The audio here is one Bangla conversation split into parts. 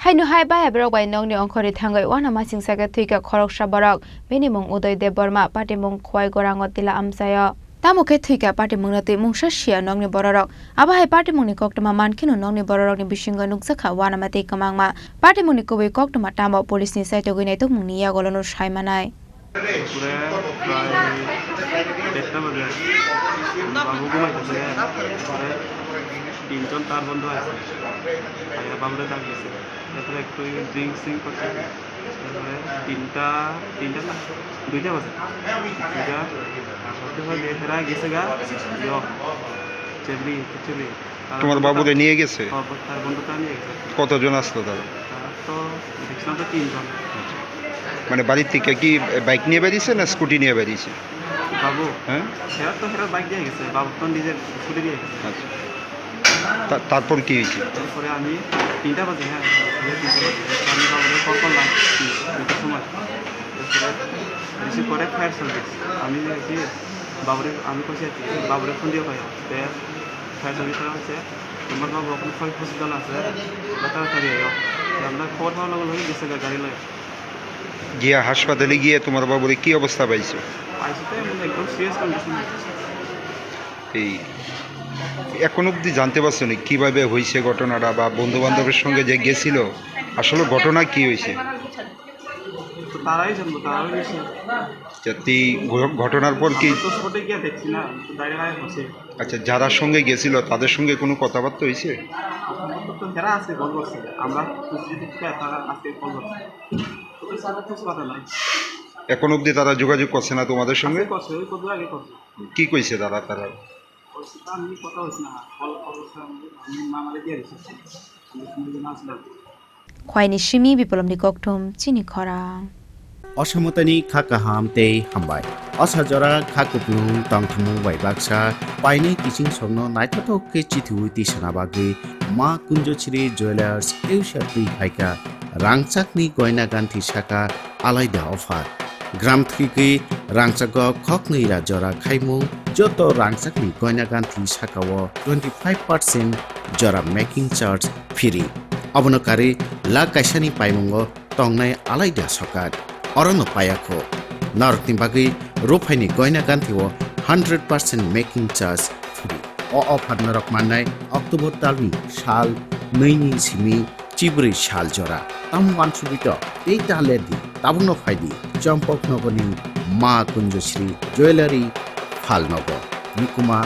Haino hai Bayap Rokbai nong ni Wngkhorwi Thangwi Wanamasingsakhe Thwikha Khoroksa Bohork bini mung Udoy Deborma party mung Khwai Gorangot tila amsayo Tamukhe Thwikha party mung nati mung Shashia nong ni Bororok aba hai party mung ni koktama mankino nong ni Bororok ni bisingo nukjakha Wanamati kamangma party mung ni kobi koktama tamo police ni saito ginai tuk mung ni yagolonu shaimanai তিনজন তার বন্ধু আছে বাবুরে ডাক দিয়েছে তারপরে একটু ড্রিঙ্ক সিং করছে তারপরে দুইটা বাজে ফেরা গেছে গা চেবড়ি তোমার বাবুরে নিয়ে গেছে তার বন্ধুটা নিয়ে গেছে কতজন আসলো তারা তো দেখছিলাম তো তিনজন মানে বাড়ির থেকে কি বাইক নিয়ে বেরিয়েছে না স্কুটি নিয়ে বেরিয়েছে বাবু হ্যাঁ ফেরার বাইক দিয়ে গেছে বাবু তো নিজের স্কুটি দিয়ে গেছে আচ্ছা তারপর কি হয়েছে তারপরে আমি 3টা বাজে আমি বাবুরে কল করলাম 2টার সময় রিসিভ করে ফায়ার সার্ভিস আমি আমি কইছি বাবুরে ফোন দিয়ে পাই ফায়ার সার্ভিসরা হচ্ছে তোমার বাবু ওখানে হসপিটাল আছে তাড়াতাড়ি আমরা খবর পাওয়ার লগে লগে গেছে গাড়ি লয়ে গিয়া হাসপাতালে গিয়ে তোমার বাবুরে কি অবস্থা পাইছো একদম সিরিয়াস কন্ডিশন এই এখন অবধি জানতে পারছো না কিভাবে হয়েছে ঘটনাটা বা বন্ধু বান্ধবের সঙ্গে যে গেছিল আসলে ঘটনা কি হয়েছে তারাই জানবো তারাই গেছে ঘটনার পর কি গিয়ে দেখছি না আচ্ছা যারা সঙ্গে গেছিল তাদের সঙ্গে কোনো কথাবার্তা হয়েছে যারা আজকে কল করছে আমরা তারা আজকে কল করছে এখন অবধি তারা যোগাযোগ করছে না তোমাদের সঙ্গে কি কইছে তারা Khwaini Shimi Bipolom ni Koktum Chini Khorang অসমতানি খাকাহাম তেই হামবাই অসাজরা খাকুপলুং তংথমু বাইবাকসা পাইনি কিচিং সমনো নাইথাথক কে চিথুই তিসনাবাগে মা কুঞ্জশ্রী জুয়েলার্স এউশাতি হাইকা রাংচাকনি গয়না গান্থি শাখা আলাইদা অফার গ্রাম থেকে রাংচাক খকনি রাজরা খাইমু যত রাংচাকনি গয়না গান্থি শাখাও 25% জরা মেকিং চার্জ ফ্রি অবনকারী লাখ কাইসানি পাইমুঙ্গ তংনাই আলাইদা সকার অরণ্য পায়াখো নারকনি বাকি রোফাইনি গয়না গান্থিও 100% মেকিং চার্জ ফ্রি অফার নারক মাননাই অক্টোবর তালনি সাল নৈনি সিমি চিবরি সাল জরা তাম মানসুবিত এই তালেদি তাবুনো ফাইদি চম্পক নগরনি মা কুঞ্জশ্রী জুয়েলারি ফালনগর নিকুমা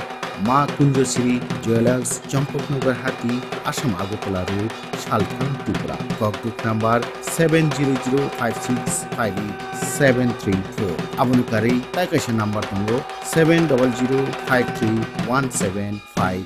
মা কুঞ্জশ্রী জুয়েলার্স চম্পকনগর হাতি আসাম আগরতলা রোড শালখান ত্রিপুরা ককবুক নাম্বার 7005658734 আবনুকারী তাইকাশা নাম্বার দঙ্গ 70053175